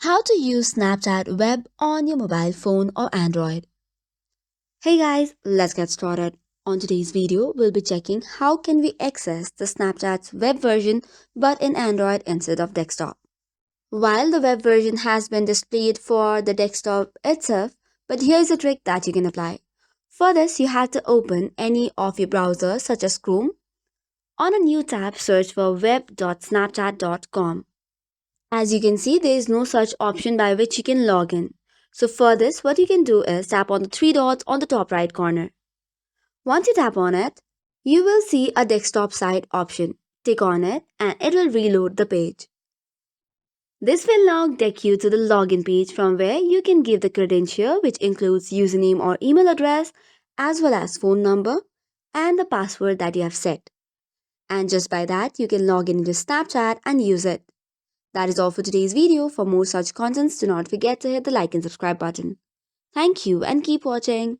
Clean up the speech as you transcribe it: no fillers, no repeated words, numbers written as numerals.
How to use Snapchat web on your mobile phone or Android. Hey guys, let's get started. On today's video, we'll be checking how can we access the Snapchat's web version but in Android instead of desktop. While the web version has been displayed for the desktop itself, but here's a trick that you can apply. For this, you have to open any of your browsers such as Chrome. On a new tab, search for web.snapchat.com. As you can see, there is no such option by which you can log in. So for this, what you can do is tap on the three dots on the top right corner. Once you tap on it, you will see a desktop site option. Tick on it and it will reload the page. This will now take you to the login page from where you can give the credential which includes username or email address as well as phone number and the password that you have set. And just by that, you can log in into Snapchat and use it. That is all for today's video. For more such contents, do not forget to hit the like and subscribe button. Thank you and keep watching.